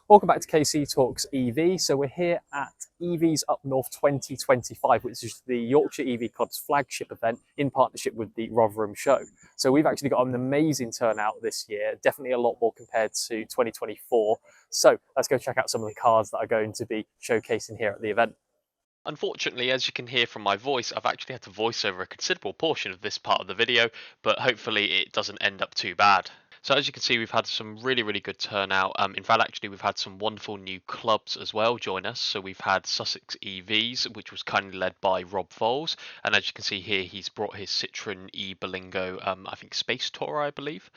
Welcome back to KC Talks EV. So we're here at EVs Up North 2025, which is the Yorkshire EV Club's flagship event in partnership with the Rotherham Show. So we've actually got an amazing turnout this year, definitely a lot more compared to 2024. So let's go check out some of the cars that are going to be showcasing here at the event. Unfortunately, as you can hear from my voice, I've actually had to voice over a considerable portion of this part of the video, but hopefully it doesn't end up too bad. So as you can see, we've had some really good turnout. In fact, actually, we've had some wonderful new clubs as well join us. So we've had Sussex EVs, which was kindly led by Rob Voles. And as you can see here, he's brought his Citroen e-Berlingo, I think Space Tourer, I believe.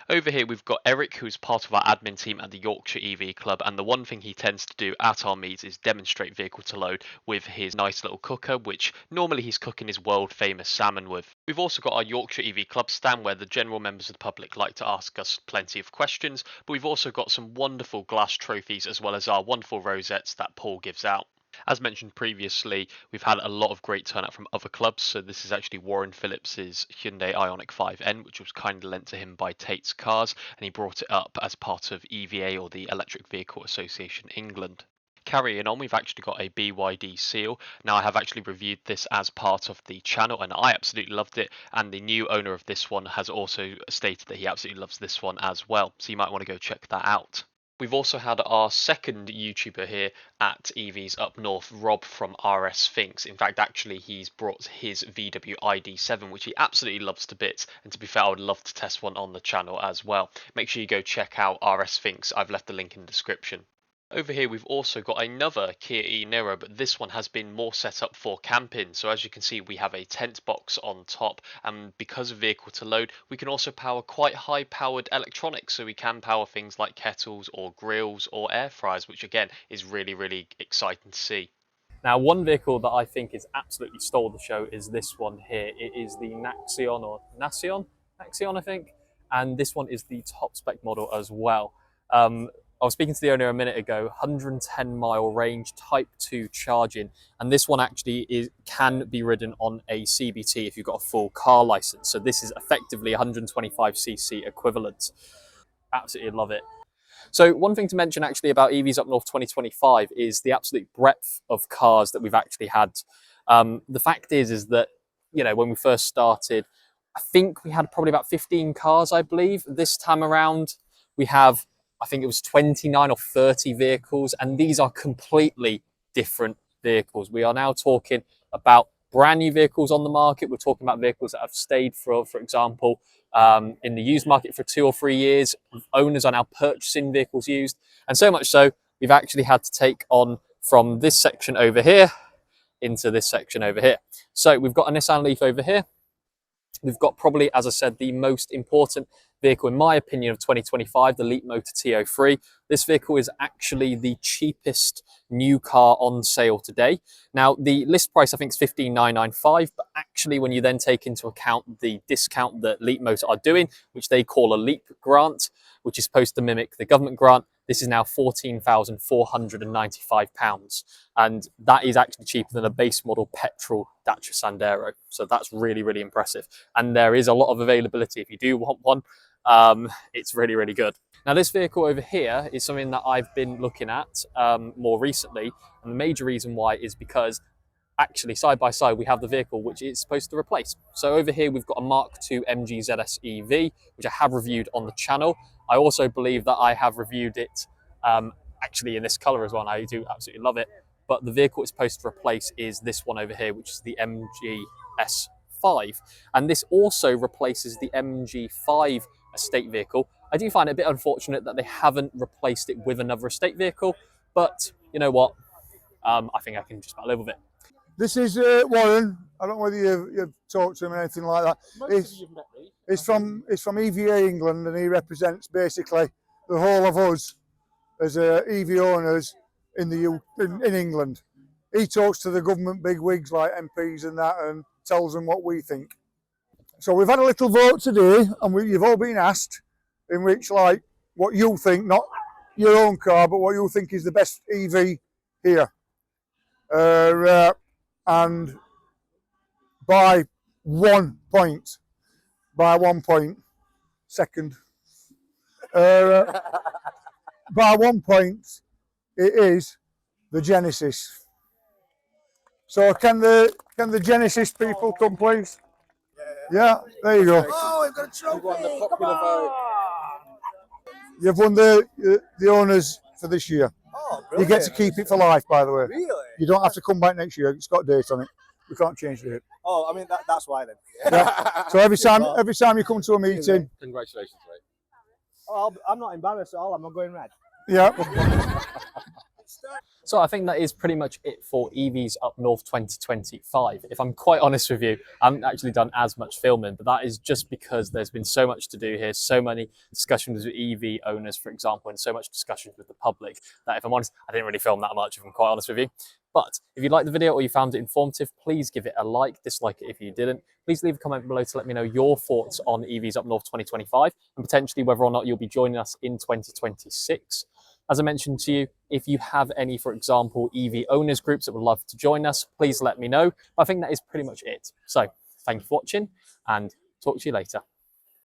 Over here, we've got Eric, who's part of our admin team at the Yorkshire EV Club, and the one thing he tends to do at our meets is demonstrate vehicle to load with his nice little cooker, which normally he's cooking his world famous salmon with. We've also got our Yorkshire EV Club stand where the general members of the public like to ask us plenty of questions, but we've also got some wonderful glass trophies as well as our wonderful rosettes that Paul gives out. As mentioned previously, we've had a lot of great turnout from other clubs. So this is actually Warren Phillips's Hyundai Ioniq 5N, which was kindly lent to him by Tate's Cars, and he brought it up as part of EVA, or the Electric Vehicle Association England. Carrying on, we've actually got a BYD Seal. Now, I have actually reviewed this as part of the channel, and I absolutely loved it. And the new owner of this one has also stated that he absolutely loves this one as well. So you might want to go check that out. We've also had our second YouTuber here at EVs Up North, Rob from RS Sphinx. In fact, actually, he's brought his VW ID7, which he absolutely loves to bits. And to be fair, I would love to test one on the channel as well. Make sure you go check out RS Sphinx. I've left the link in the description. Over here, we've also got another Kia e-Niro, but this one has been more set up for camping. So as you can see, we have a tent box on top, and because of vehicle to load, we can also power quite high powered electronics. So we can power things like kettles or grills or air fryers, which again is really exciting to see. Now, one vehicle that I think is absolutely stole the show is this one here. It is the Naxion, or Naxion, I think. And this one is the top spec model as well. I was speaking to the owner a minute ago, 110-mile range, Type 2 charging, and this one actually can be ridden on a CBT if you've got a full car license. So this is effectively 125cc equivalent. Absolutely love it. So one thing to mention actually about EVs Up North 2025 is the absolute breadth of cars that we've actually had. The fact is that, you know, when we first started, I think we had probably about 15 cars, I believe. This time around, we have, I think it was 29 or 30 vehicles, and these are completely different vehicles. We are now talking about brand new vehicles on the market. We're talking about vehicles that have stayed for example, in the used market for 2 or 3 years. Owners are now purchasing vehicles used, and so much so, we've actually had to take on from this section over here into this section over here. So we've got a Nissan Leaf over here. We've got probably, as I said, the most important vehicle, in my opinion, of 2025, the Leapmotor T03. This vehicle is actually the cheapest new car on sale today. Now, the list price, I think, is $15,995, but actually, when you then take into account the discount that Leapmotor are doing, which they call a Leap grant, which is supposed to mimic the government grant, this is now £14,495. And that is actually cheaper than a base model petrol Dacia Sandero. So that's really impressive. And there is a lot of availability if you do want one. It's really good. Now, this vehicle over here is something that I've been looking at more recently. And the major reason why is because actually side by side we have the vehicle which it's supposed to replace. So over here we've got a Mark II MG ZS EV, which I have reviewed on the channel. I also believe that I have reviewed it actually in this color as well, and I do absolutely love it. But the vehicle it's supposed to replace is this one over here, which is the MG S5. And this also replaces the MG5 estate vehicle. I do find it a bit unfortunate that they haven't replaced it with another estate vehicle, but you know what? I think I can just about live with it. This is Warren. I don't know whether you've talked to him or anything like that. He's from EVA England, and he represents basically the whole of us as EV owners in England. He talks to the government bigwigs like MPs and that, and tells them what we think. So we've had a little vote today, and you've all been asked in which, like, what you think, not your own car, but what you think is the best EV here. And by 1 point, second, by one point, it is the Genesis. So can the Genesis people come, please? Yeah, there you go. Oh, we've got a trophy. You've won the popular vote. You've won the owners for this year. Oh, You brilliant. get to keep it for life, by the way. Really? You don't have to come back next year. It's got a date on it. We can't change the date. Oh, I mean, that's why then. Yeah. So every time you come to a meeting, Congratulations, mate. Oh, I'm not embarrassed at all. I'm not going red. yeah. So I think that is pretty much it for EVs Up North 2025. If I'm quite honest with you, I haven't actually done as much filming, but that is just because there's been so much to do here, so many discussions with EV owners, for example, and so much discussions with the public that if I'm honest, I didn't really film that much, if I'm quite honest with you. But if you liked the video or you found it informative, please give it a like, dislike it if you didn't. Please leave a comment below to let me know your thoughts on EVs Up North 2025 and potentially whether or not you'll be joining us in 2026. As I mentioned to you, if you have any, for example, EV owners groups that would love to join us, please let me know. I think that is pretty much it. So thank you for watching and talk to you later.